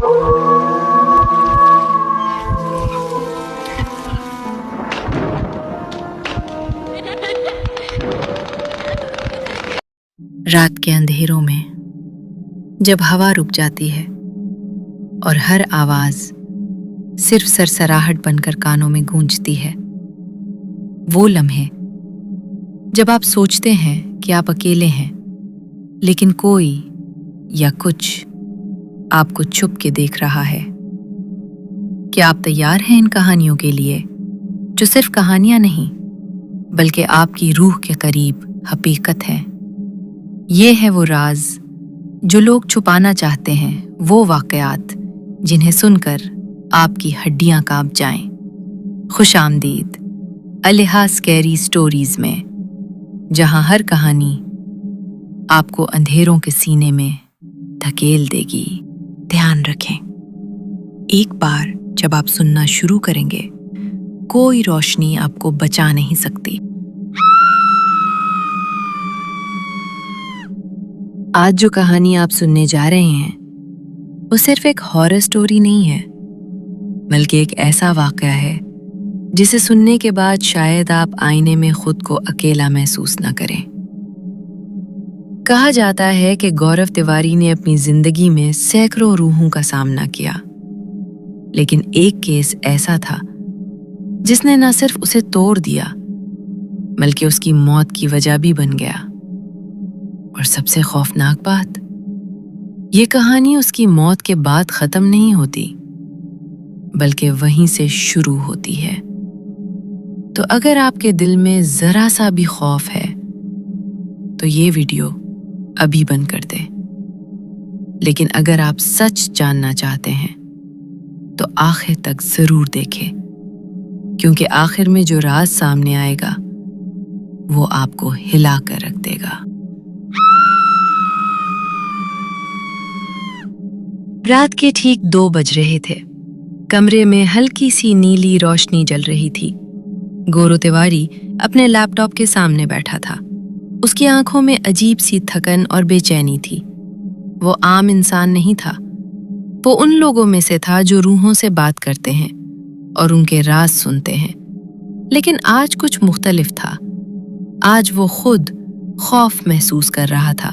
رات کے اندھیروں میں جب ہوا رک جاتی ہے اور ہر آواز صرف سرسراہٹ بن کر کانوں میں گونجتی ہے، وہ لمحے جب آپ سوچتے ہیں کہ آپ اکیلے ہیں، لیکن کوئی یا کچھ آپ کو چھپ کے دیکھ رہا ہے۔ کیا آپ تیار ہیں ان کہانیوں کے لیے جو صرف کہانیاں نہیں بلکہ آپ کی روح کے قریب حقیقت ہے؟ یہ ہے وہ راز جو لوگ چھپانا چاہتے ہیں، وہ واقعات جنہیں سن کر آپ کی ہڈیاں کانپ جائیں۔ خوش آمدید الہا اسکیری اسٹوریز میں، جہاں ہر کہانی آپ کو اندھیروں کے سینے میں دھکیل دے گی۔ دھیان رکھیں، ایک بار جب آپ سننا شروع کریں گے، کوئی روشنی آپ کو بچا نہیں سکتی۔ آج جو کہانی آپ سننے جا رہے ہیں وہ صرف ایک ہارر سٹوری نہیں ہے، بلکہ ایک ایسا واقعہ ہے جسے سننے کے بعد شاید آپ آئینے میں خود کو اکیلا محسوس نہ کریں۔ کہا جاتا ہے کہ گورو تیواری نے اپنی زندگی میں سینکڑوں روحوں کا سامنا کیا، لیکن ایک کیس ایسا تھا جس نے نہ صرف اسے توڑ دیا بلکہ اس کی موت کی وجہ بھی بن گیا۔ اور سب سے خوفناک بات، یہ کہانی اس کی موت کے بعد ختم نہیں ہوتی بلکہ وہیں سے شروع ہوتی ہے۔ تو اگر آپ کے دل میں ذرا سا بھی خوف ہے تو یہ ویڈیو ابھی بند کر دیں، لیکن اگر آپ سچ جاننا چاہتے ہیں تو آخر تک ضرور دیکھیں، کیونکہ آخر میں جو راز سامنے آئے گا وہ آپ کو ہلا کر رکھ دے گا۔ رات کے ٹھیک 2 بج رہے تھے۔ کمرے میں ہلکی سی نیلی روشنی جل رہی تھی۔ گورو تیواری اپنے لیپ ٹاپ کے سامنے بیٹھا تھا۔ اس کی آنکھوں میں عجیب سی تھکن اور بے چینی تھی۔ وہ عام انسان نہیں تھا، وہ ان لوگوں میں سے تھا جو روحوں سے بات کرتے ہیں اور ان کے راز سنتے ہیں۔ لیکن آج کچھ مختلف تھا۔ آج وہ خود خوف محسوس کر رہا تھا۔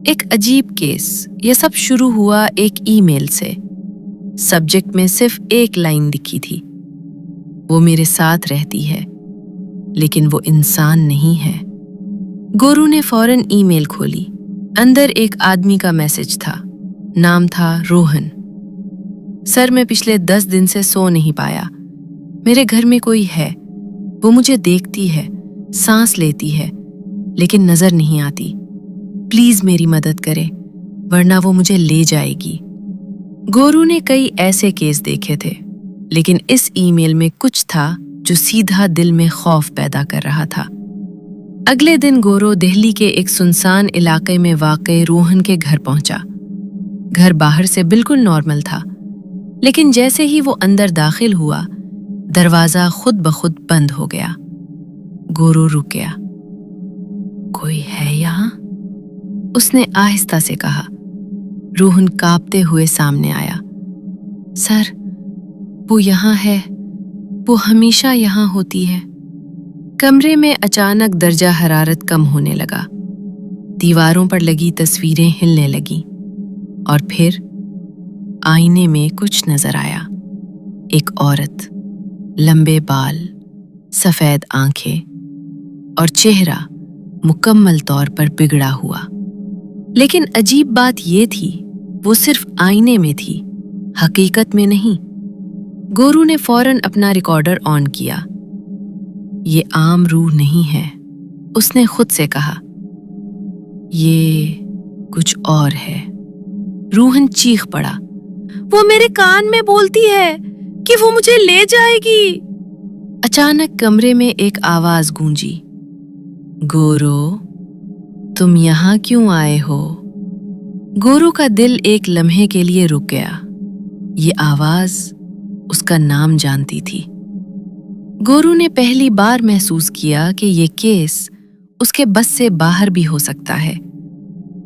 ایک عجیب کیس۔ یہ سب شروع ہوا ایک ای میل سے۔ سبجیکٹ میں صرف ایک لائن لکھی تھی، وہ میرے ساتھ رہتی ہے لیکن وہ انسان نہیں ہے۔ گورو نے فوراً ای میل کھولی۔ اندر ایک آدمی کا میسج تھا۔ نام تھا روہن۔ سر، میں پچھلے 10 دن سے سو نہیں پایا۔ میرے گھر میں کوئی ہے، وہ مجھے دیکھتی ہے، سانس لیتی ہے لیکن نظر نہیں آتی۔ پلیز میری مدد کرے ورنہ وہ مجھے لے جائے گی۔ گورو نے کئی ایسے کیس دیکھے تھے، لیکن اس ای میل میں کچھ تھا جو سیدھا دل میں خوف پیدا کر رہا تھا۔ اگلے دن گورو دہلی کے ایک سنسان علاقے میں واقع روہن کے گھر پہنچا۔ گھر باہر سے بالکل نارمل تھا، لیکن جیسے ہی وہ اندر داخل ہوا، دروازہ خود بخود بند ہو گیا۔ گورو رک گیا۔ کوئی ہے یہاں؟ اس نے آہستہ سے کہا۔ روہن کانپتے ہوئے سامنے آیا۔ سر، وہ یہاں ہے، وہ ہمیشہ یہاں ہوتی ہے۔ کمرے میں اچانک درجہ حرارت کم ہونے لگا۔ دیواروں پر لگی تصویریں ہلنے لگیں، اور پھر آئینے میں کچھ نظر آیا۔ ایک عورت، لمبے بال، سفید آنکھیں اور چہرہ مکمل طور پر بگڑا ہوا۔ لیکن عجیب بات یہ تھی، وہ صرف آئینے میں تھی، حقیقت میں نہیں۔ گورو نے فوراً اپنا ریکارڈر آن کیا۔ یہ عام روح نہیں ہے، اس نے خود سے کہا، یہ کچھ اور ہے۔ روہن چیخ پڑا، وہ میرے کان میں بولتی ہے کہ وہ مجھے لے جائے گی۔ اچانک کمرے میں ایک آواز گونجی، گورو، تم یہاں کیوں آئے ہو؟ گورو کا دل ایک لمحے کے لیے رک گیا۔ یہ آواز اس کا نام جانتی تھی۔ گورو نے پہلی بار محسوس کیا کہ یہ کیس اس کے بس سے باہر بھی ہو سکتا ہے،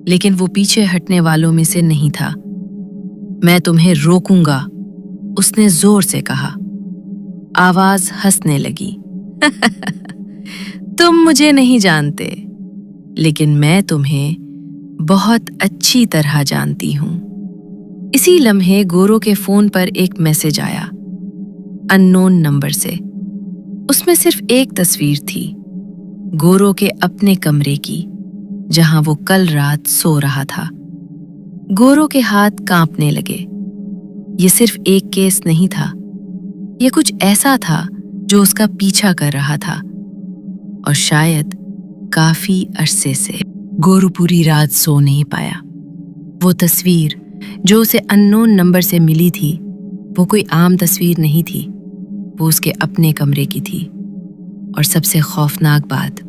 لیکن وہ پیچھے ہٹنے والوں میں سے نہیں تھا۔ मैं तुम्हें रोकूंगा, उसने जोर से कहा। आवाज हंसने लगी। तुम मुझे नहीं जानते, लेकिन मैं तुम्हें बहुत अच्छी तरह जानती हूं। इसी लम्हे गोरो के फोन पर एक मैसेज आया, अननोन नंबर से। उसमें सिर्फ एक तस्वीर थी, गोरो के अपने कमरे की, जहां वो कल रात सो रहा था। गोरो के हाथ कांपने लगे। ये सिर्फ एक केस नहीं था, ये कुछ ऐसा था जो उसका पीछा कर रहा था, और शायद काफी अरसे से। गोरू पूरी रात सो नहीं पाया। वो तस्वीर जो उसे अननोन नंबर से मिली थी, वो कोई आम तस्वीर नहीं थी, वो उसके अपने कमरे की थी। और सबसे खौफनाक बात,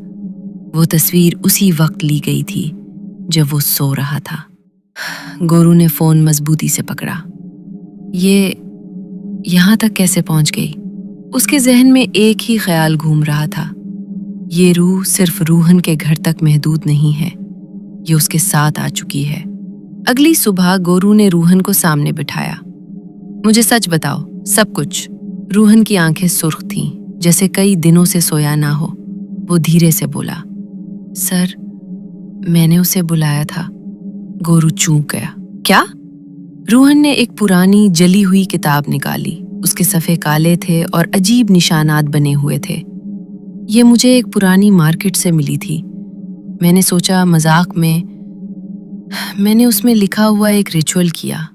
वो तस्वीर उसी वक्त ली गई थी जब वो सो रहा था। गोरू ने फोन मजबूती से पकड़ा। ये यहां तक कैसे पहुंच गई? उसके जहन में एक ही ख्याल घूम रहा था, ये रूह सिर्फ रूहन के घर तक महदूद नहीं है, ये उसके साथ आ चुकी है। अगली सुबह गोरू ने रूहन को सामने बिठाया। मुझे सच बताओ, सब कुछ। रूहन की आंखें सुर्ख थीं, जैसे कई दिनों से सोया ना हो। वो धीरे से बोला, सर, मैंने उसे बुलाया था। गोरू चूक गया। क्या? रूहन ने एक पुरानी जली हुई किताब निकाली। उसके सफ़े काले थे और अजीब निशानात बने हुए थे। ये मुझे एक पुरानी मार्केट से मिली थी। मैंने सोचा मजाक में, मैंने उसमें लिखा हुआ एक रिचुअल किया।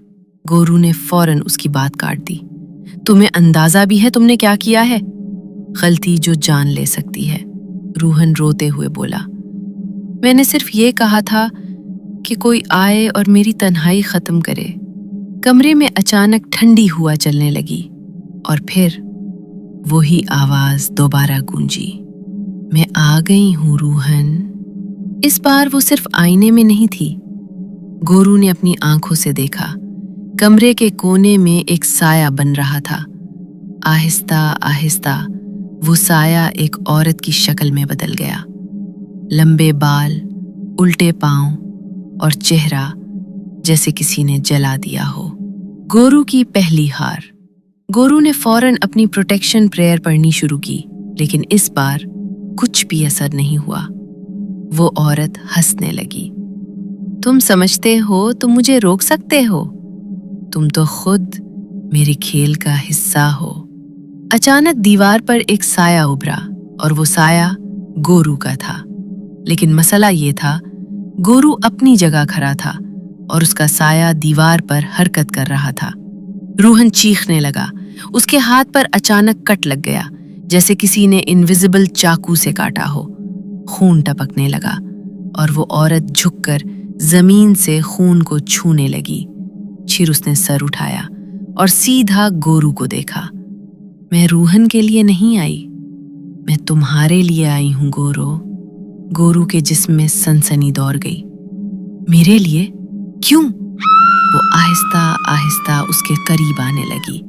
गोरू ने फौरन उसकी बात काट दी। तुम्हें अंदाजा भी है तुमने क्या किया है? गलती जो जान ले सकती है, रूहन रोते हुए बोला। मैंने सिर्फ ये कहा था कि कोई आए और मेरी तन्हाई खत्म करे। कमरे में अचानक ठंडी हुआ चलने लगी और फिर वही आवाज दोबारा गूंजी, मैं आ गई हूं रूहन। इस बार वो सिर्फ आईने में नहीं थी। गोरू ने अपनी आंखों से देखा, कमरे के कोने में एक साया बन रहा था। आहिस्ता आहिस्ता वो साया एक औरत की शक्ल में बदल गया। लंबे बाल, उल्टे पांव और चेहरा जैसे किसी ने जला दिया हो। गोरू की पहली हार। गोरू ने फौरन अपनी प्रोटेक्शन प्रेयर पढ़नी शुरू की, लेकिन इस बार कुछ भी असर नहीं हुआ। वो औरत हंसने लगी। तुम समझते हो तुम मुझे रोक सकते हो? तुम तो खुद मेरे खेल का हिस्सा हो। अचानक दीवार पर एक साया उभरा और वो साया गोरू का था। लेकिन मसला ये था, गोरू अपनी जगह खड़ा था और उसका साया दीवार पर हरकत कर रहा था। रूहन चीखने लगा। उसके हाथ पर अचानक कट लग गया, जैसे किसी ने इनविजिबल चाकू से काटा हो। खून टपकने लगा और वो औरत झुककर जमीन से खून को छूने लगी। फिर उसने सर उठाया और सीधा गोरू को देखा। मैं रूहन के लिए नहीं आई, मैं तुम्हारे लिए आई हूं गोरो। गोरू के जिस्म में सनसनी दौड़ गई। मेरे लिए? क्यों? वो आहिस्ता आहिस्ता उसके करीब आने लगी।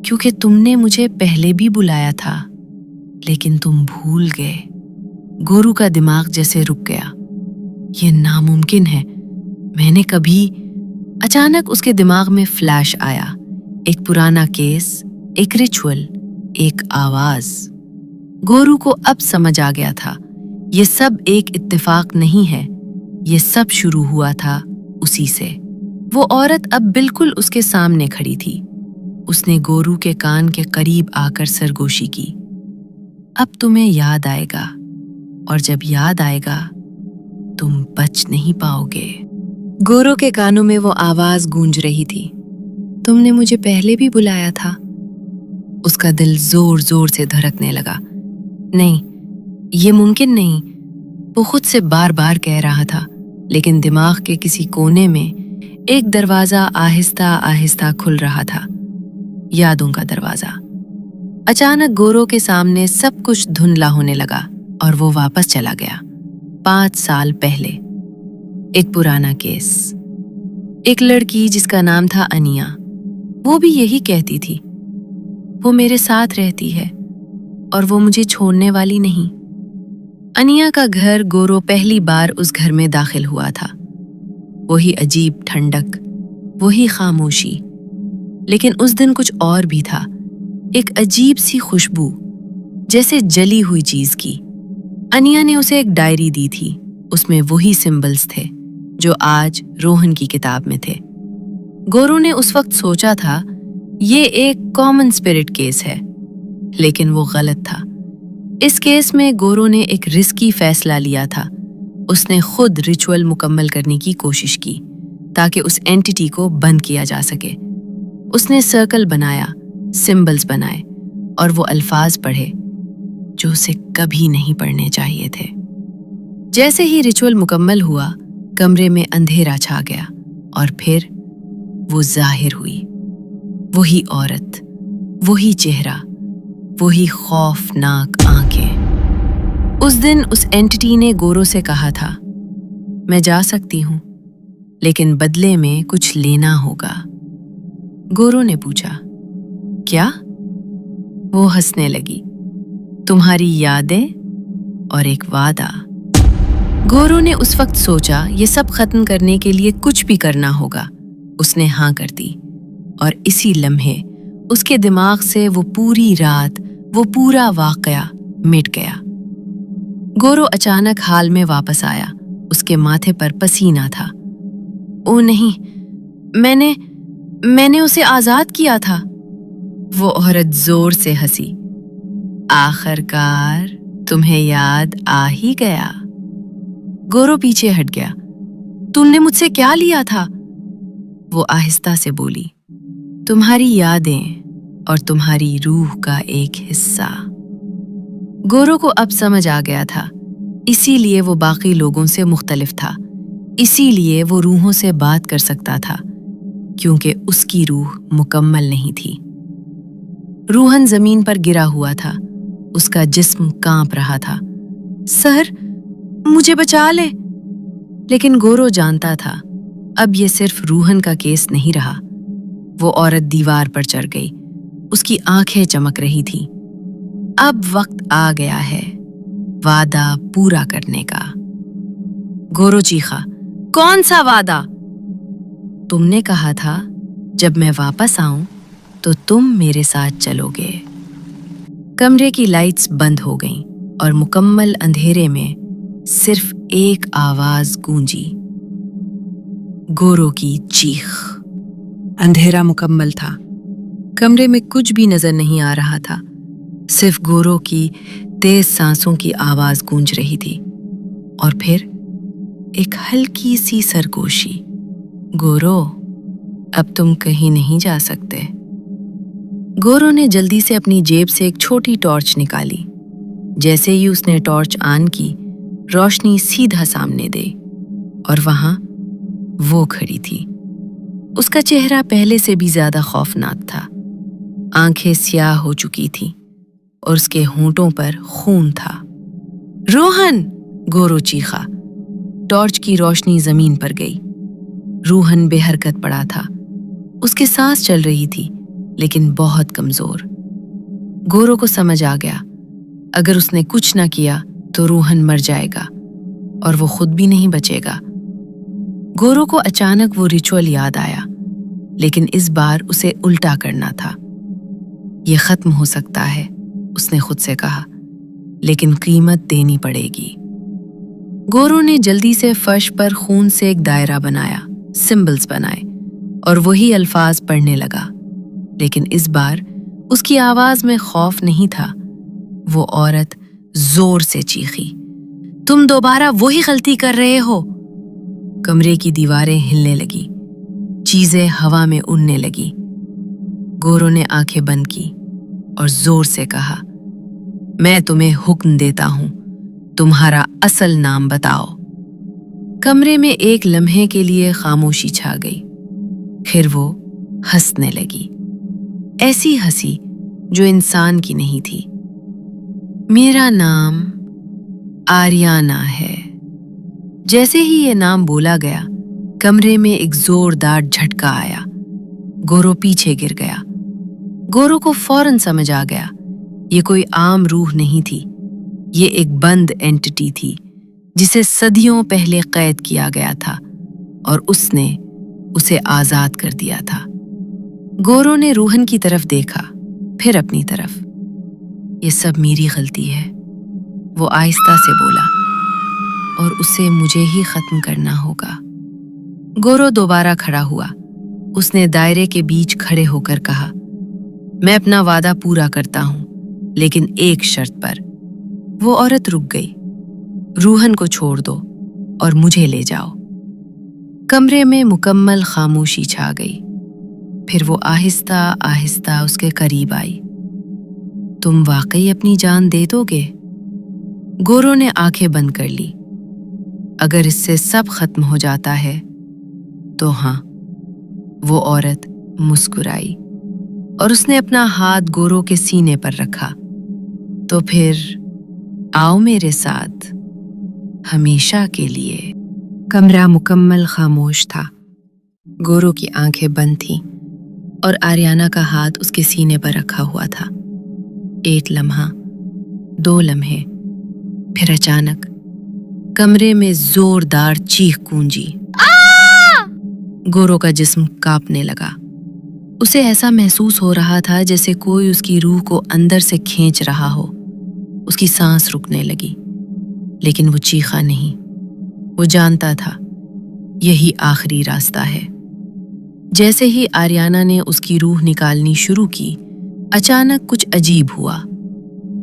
क्योंकि तुमने मुझे पहले भी बुलाया था, लेकिन तुम भूल गए। गोरू का दिमाग जैसे रुक गया। ये नामुमकिन है, मैंने कभी। अचानक उसके दिमाग में फ्लैश आया, एक पुराना केस, एक रिचुअल, एक आवाज। गोरू को अब समझ आ गया था, ये सब एक इत्तेफाक नहीं है, ये सब शुरू हुआ था उसी से। वो औरत अब बिल्कुल उसके सामने खड़ी थी। उसने गोरू के कान के करीब आकर सरगोशी की। अब तुम्हें याद आएगा, और जब याद आएगा तुम बच नहीं पाओगे। गोरू के कानों में वो आवाज गूंज रही थी, तुमने मुझे पहले भी बुलाया था। उसका दिल जोर जोर से धड़कने लगा। नहीं, ये मुमकिन नहीं, वो खुद से बार बार कह रहा था, लेकिन दिमाग के किसी कोने में एक दरवाजा आहिस्ता आहिस्ता खुल रहा था, यादों का दरवाजा। अचानक गोरू के सामने सब कुछ धुंधला होने लगा और वो वापस चला गया। 5 साल पहले, एक पुराना केस। एक लड़की जिसका नाम था अनिया, वो भी यही कहती थी, वो मेरे साथ रहती है और वो मुझे छोड़ने वाली नहीं। अनिया का घर गोरू पहली बार उस घर में दाखिल हुआ था। वही अजीब ठंडक, وہی خاموشی، لیکن اس دن کچھ اور بھی تھا، ایک عجیب سی خوشبو، جیسے جلی ہوئی چیز کی۔ انیا نے اسے ایک ڈائری دی تھی، اس میں وہی سمبلز تھے جو آج روہن کی کتاب میں تھے۔ گورو نے اس وقت سوچا تھا یہ ایک کامن اسپرٹ کیس ہے، لیکن وہ غلط تھا۔ اس کیس میں گورو نے ایک رسکی فیصلہ لیا تھا۔ اس نے خود ریچول مکمل کرنے کی کوشش کی تاکہ اس اینٹی کو بند کیا جا سکے۔ اس نے سرکل بنایا، سمبلز بنائے، اور وہ الفاظ پڑھے جو اسے کبھی نہیں پڑھنے چاہیے تھے۔ جیسے ہی ریچول مکمل ہوا، کمرے میں اندھیرا چھا گیا، اور پھر وہ ظاہر ہوئی۔ وہی عورت، وہی چہرہ، وہی خوفناک آنکھیں۔ اس دن اس اینٹی نے گورو سے کہا تھا، میں جا سکتی ہوں، لیکن بدلے میں کچھ لینا ہوگا۔ گورو نے پوچھا، کیا؟ وہ ہنسنے لگی، تمہاری یادیں اور ایک وعدہ۔ گورو نے اس وقت سوچا یہ سب ختم کرنے کے لیے کچھ بھی کرنا ہوگا۔ اس نے ہاں کر دی، اور اسی لمحے اس کے دماغ سے وہ پوری رات، وہ پورا واقعہ مٹ گیا۔ گورو اچانک حال میں واپس آیا، اس کے ماتھے پر پسینہ تھا۔ او نہیں، میں نے اسے آزاد کیا تھا۔ وہ عورت زور سے ہنسی، آخر کار تمہیں یاد آ ہی گیا۔ گورو پیچھے ہٹ گیا، تم نے مجھ سے کیا لیا تھا؟ وہ آہستہ سے بولی، تمہاری یادیں اور تمہاری روح کا ایک حصہ۔ گورو کو اب سمجھ آ گیا تھا، اسی لیے وہ باقی لوگوں سے مختلف تھا، اسی لیے وہ روحوں سے بات کر سکتا تھا، کیونکہ اس کی روح مکمل نہیں تھی۔ روہن زمین پر گرا ہوا تھا، اس کا جسم کانپ رہا تھا۔ سر، مجھے بچا لے۔ لیکن گورو جانتا تھا اب یہ صرف روہن کا کیس نہیں رہا۔ وہ عورت دیوار پر چڑھ گئی، اس کی آنکھیں چمک رہی تھیں۔ اب وقت آ گیا ہے وعدہ پورا کرنے کا۔ گورو چیخا، کون سا وعدہ؟ تم نے کہا تھا جب میں واپس آؤں تو تم میرے ساتھ چلو گے۔ کمرے کی لائٹس بند ہو گئیں، اور مکمل اندھیرے میں صرف ایک آواز گونجی، گورو کی چیخ۔ اندھیرا مکمل تھا، کمرے میں کچھ بھی نظر نہیں آ رہا تھا، صرف گورو کی تیز سانسوں کی آواز گونج رہی تھی، اور پھر ایک ہلکی سی سرگوشی، گورو اب تم کہیں نہیں جا سکتے۔ گورو نے جلدی سے اپنی جیب سے ایک چھوٹی ٹارچ نکالی۔ جیسے ہی اس نے ٹارچ آن کی، روشنی سیدھا سامنے دی، اور وہاں وہ کھڑی تھی۔ اس کا چہرہ پہلے سے بھی زیادہ خوفناک تھا، آنکھیں سیاہ ہو چکی تھیں، اور اس کے ہونٹوں پر خون تھا۔ روہن! گورو چیخا۔ ٹارچ کی روشنی زمین پر گئی۔ روہن بے حرکت پڑا تھا، اس کے سانس چل رہی تھی، لیکن بہت کمزور۔ گورو کو سمجھ آ گیا، اگر اس نے کچھ نہ کیا تو روہن مر جائے گا، اور وہ خود بھی نہیں بچے گا۔ گورو کو اچانک وہ ریچول یاد آیا، لیکن اس بار اسے الٹا کرنا تھا۔ یہ ختم ہو سکتا ہے، اس نے خود سے کہا، لیکن قیمت دینی پڑے گی۔ گورو نے جلدی سے فرش پر خون سے ایک دائرہ بنایا، سمبلز بنائے، اور وہی الفاظ پڑھنے لگا، لیکن اس بار اس کی آواز میں خوف نہیں تھا۔ وہ عورت زور سے چیخی، تم دوبارہ وہی غلطی کر رہے ہو۔ کمرے کی دیواریں ہلنے لگی، چیزیں ہوا میں اڑنے لگی۔ گورو نے آنکھیں بند کی اور زور سے کہا، میں تمہیں حکم دیتا ہوں، تمہارا اصل نام بتاؤ۔ کمرے میں ایک لمحے کے لیے خاموشی چھا گئی، پھر وہ ہنسنے لگی، ایسی ہنسی جو انسان کی نہیں تھی۔ میرا نام آریانہ ہے۔ جیسے ہی یہ نام بولا گیا، کمرے میں ایک زوردار جھٹکا آیا۔ گورو پیچھے گر گیا۔ گورو کو فوراً سمجھ آ گیا، یہ کوئی عام روح نہیں تھی، یہ ایک بند اینٹی تھی جسے صدیوں پہلے قید کیا گیا تھا، اور اس نے उसे आजाद कर दिया था। गौरव ने रूहन की तरफ देखा, फिर अपनी तरफ। ये सब मेरी गलती है, वो आहिस्ता से बोला, और उसे मुझे ही खत्म करना होगा। गौरव दोबारा खड़ा हुआ। उसने दायरे के बीच खड़े होकर कहा, मैं अपना वादा पूरा करता हूं, लेकिन एक शर्त पर। वो औरत रुक गई। रूहन को छोड़ दो और मुझे ले जाओ। कमरे में मुकम्मल खामोशी छा गई। फिर वो आहिस्ता आहिस्ता उसके करीब आई। तुम वाकई अपनी जान दे दोगे? गौरव ने आंखें बंद कर ली। अगर इससे सब खत्म हो जाता है तो हाँ। वो औरत मुस्कुराई और उसने अपना हाथ गौरव के सीने पर रखा। तो फिर आओ मेरे साथ, हमेशा के लिए। कमरा मुकम्मल खामोश था। गौरव की आंखें बंद थीं और आर्याना का हाथ उसके सीने पर रखा हुआ था। एक लम्हा, 2 लम्हे, फिर अचानक कमरे में जोरदार चीख गूंजी। गौरव का जिस्म कांपने लगा। उसे ऐसा महसूस हो रहा था जैसे कोई उसकी रूह को अंदर से खींच रहा हो। उसकी सांस रुकने लगी, लेकिन वो चीखा नहीं। वो जानता था यही आखिरी रास्ता है। जैसे ही आर्याना ने उसकी रूह निकालनी शुरू की, अचानक कुछ अजीब हुआ।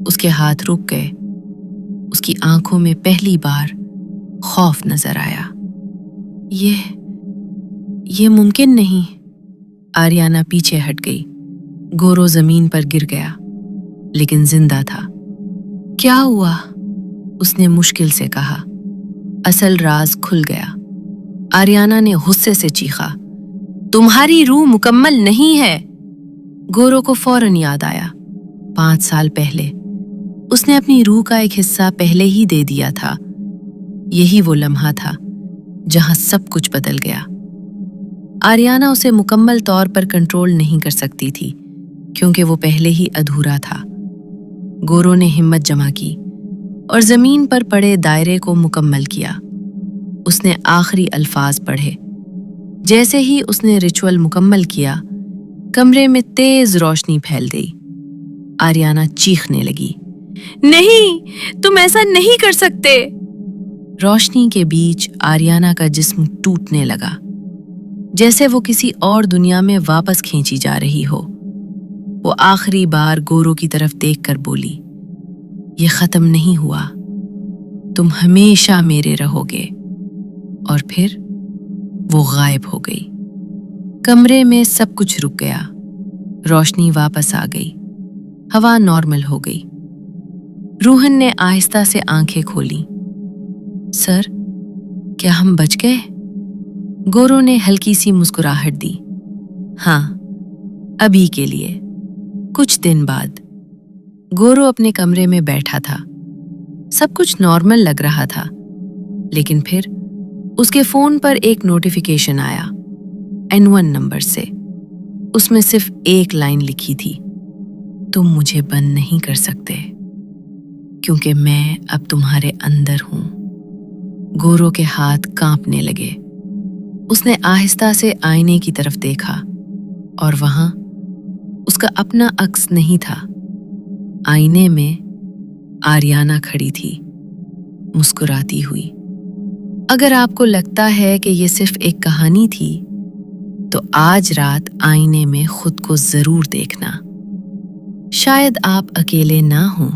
उसके हाथ रुक गए। उसकी आंखों में पहली बार खौफ नजर आया। ये मुमकिन नहीं। आर्याना पीछे हट गई। गौरव जमीन पर गिर गया, लेकिन जिंदा था। क्या हुआ? उसने मुश्किल से कहा। असल राज खुल गया। आर्याना ने गुस्से से चीखा, तुम्हारी रूह मुकम्मल नहीं है। गौरव को फौरन याद आया, 5 साल पहले उसने अपनी रूह का एक हिस्सा पहले ही दे दिया था। यही वो लम्हा था जहां सब कुछ बदल गया। आर्याना उसे मुकम्मल तौर पर कंट्रोल नहीं कर सकती थी, क्योंकि वो पहले ही अधूरा था। गौरव ने हिम्मत जमा की और जमीन पर पड़े दायरे को मुकम्मल किया। उसने आखिरी अल्फाज पढ़े। जैसे ही उसने रिचुअल मुकम्मल किया, कमरे में तेज रोशनी फैल गई। आर्याना चीखने लगी, नहीं, तुम ऐसा नहीं कर सकते। रोशनी के बीच आर्याना का जिस्म टूटने लगा, जैसे वो किसी और दुनिया में वापस खींची जा रही हो। वो आखिरी बार गौरव की तरफ देखकर बोली, ये खत्म नहीं हुआ, तुम हमेशा मेरे रहोगे। और फिर वो गायब हो गई। कमरे में सब कुछ रुक गया। रोशनी वापस आ गई। हवा नॉर्मल हो गई। रूहन ने आहिस्ता से आंखें खोली। सर, क्या हम बच गए? गौरव ने हल्की सी मुस्कुराहट दी। हाँ, अभी के लिए। कुछ दिन बाद गौरव अपने कमरे में बैठा था। सब कुछ नॉर्मल लग रहा था, लेकिन फिर उसके फोन पर एक नोटिफिकेशन आया, N1 नंबर से। उसमें सिर्फ एक लाइन लिखी थी, तुम मुझे बंद नहीं कर सकते, क्योंकि मैं अब तुम्हारे अंदर हूं। गौरव के हाथ कांपने लगे। उसने आहिस्ता से आईने की तरफ देखा, और वहां उसका अपना अक्स नहीं था। आईने में आर्याना खड़ी थी, मुस्कुराती हुई। अगर आपको लगता है कि ये सिर्फ एक कहानी थी, तो आज रात आईने में खुद को जरूर देखना। शायद आप अकेले ना हों।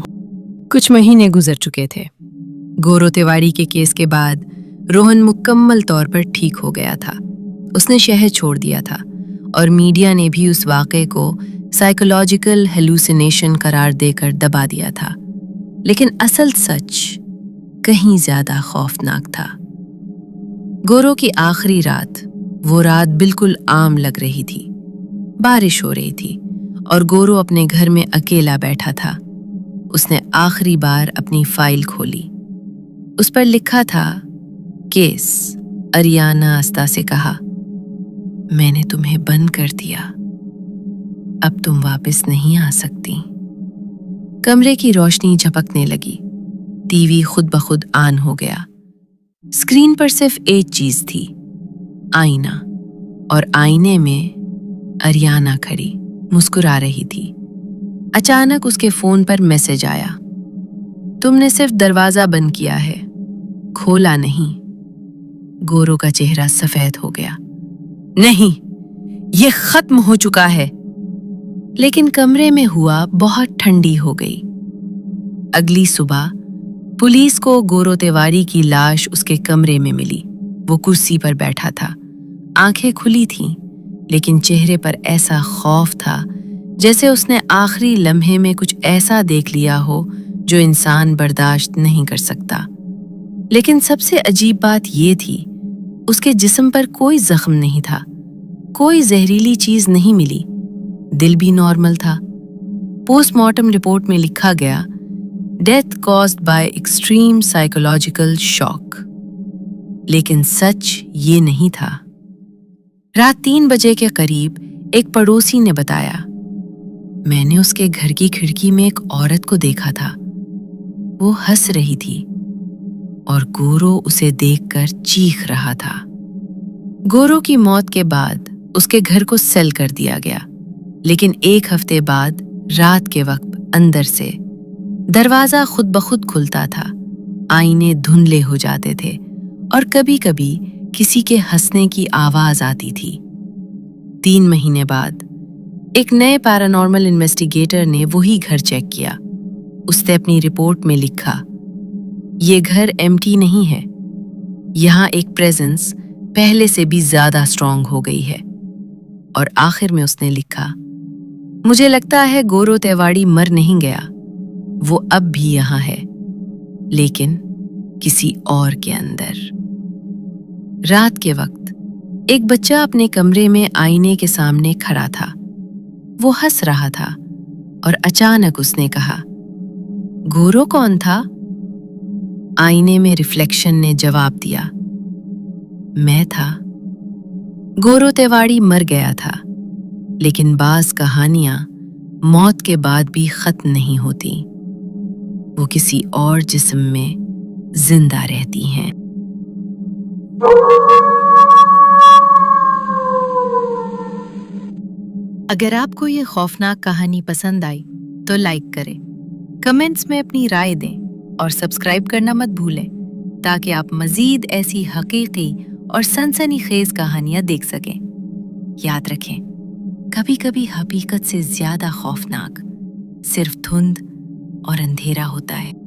कुछ महीने गुजर चुके थे। गौरव तिवारी के केस के बाद रोहन मुकम्मल तौर पर ठीक हो गया था। उसने शहर छोड़ दिया था और मीडिया ने भी उस वाक़े को साइकोलॉजिकल हेलुसिनेशन करार देकर दबा दिया था। लेकिन असल सच कहीं ज्यादा खौफनाक था। गौरव की आखिरी रात, वो रात बिल्कुल आम लग रही थी। बारिश हो रही थी और गौरव अपने घर में अकेला बैठा था। उसने आखिरी बार अपनी फाइल खोली। उस पर लिखा था, केस। आर्याना आस्था से कहा, मैंने तुम्हें बंद कर दिया, अब तुम वापस नहीं आ सकती। कमरे की रोशनी झपकने लगी। टीवी खुद ब खुद ऑन हो गया। स्क्रीन पर सिर्फ एक चीज थी, आईना। और आईने में अरियाना खड़ी मुस्कुरा रही थी। अचानक उसके फोन पर मैसेज आया, तुमने सिर्फ दरवाजा बंद किया है, खोला नहीं। गोरो का चेहरा सफेद हो गया। नहीं, ये खत्म हो चुका है। लेकिन कमरे में हुआ बहुत ठंडी हो गई। अगली सुबह पुलिस को गोरो तिवारी की लाश उसके कमरे में मिली। वो कुर्सी पर बैठा था, आंखें खुली थीं, लेकिन चेहरे पर ऐसा खौफ था जैसे उसने आखिरी लम्हे में कुछ ऐसा देख लिया हो जो इंसान बर्दाश्त नहीं कर सकता। लेकिन सबसे अजीब बात ये थी, उसके जिस्म पर कोई जख्म नहीं था, कोई जहरीली चीज नहीं मिली, दिल भी नॉर्मल था। पोस्टमार्टम रिपोर्ट में लिखा गया, death caused by extreme psychological shock. लेकिन सच ये नहीं था। रात 3 बजे के करीब एक पड़ोसी ने बताया, मैंने उसके घर की खिड़की में एक औरत को देखा था। वो हंस रही थी और गोरो उसे देखकर चीख रहा था। गोरो की मौत के बाद उसके घर को सेल कर दिया गया, लेकिन 1 हफ्ते बाद रात के वक्त अंदर से दरवाजा खुद ब खुद खुलता था, आईने धुंधले हो जाते थे और कभी-कभी किसी के हंसने की आवाज आती थी। 3 महीने बाद एक नए पैरानॉर्मल इन्वेस्टिगेटर ने वही घर चेक किया। उसने अपनी रिपोर्ट में लिखा, ये घर एम्प्टी नहीं है, यहाँ एक प्रेजेंस पहले से भी ज्यादा स्ट्रांग हो गई है। और आखिर में उसने लिखा, मुझे लगता है गोरो तिवारी मर नहीं गया, वो अब भी यहाँ है, लेकिन किसी और के अंदर। रात के वक्त एक बच्चा अपने कमरे में आईने के सामने खड़ा था। वो हंस रहा था और अचानक उसने कहा, गोरो कौन था? आईने में रिफ्लेक्शन ने जवाब दिया, मैं था। गोरो तिवारी मर गया था, लेकिन बाज़ कहानियां मौत के बाद भी खत्म नहीं होती, वो किसी और जिस्म में जिंदा रहती हैं। अगर आपको ये खौफनाक कहानी पसंद आई तो लाइक करें, कमेंट्स में अपनी राय दें और सब्सक्राइब करना मत भूलें, ताकि आप मज़ीद ऐसी हकीकी और सनसनीखेज कहानियां देख सकें। याद रखें, कभी-कभी हकीकत से ज्यादा खौफनाक सिर्फ धुंध और अंधेरा होता है।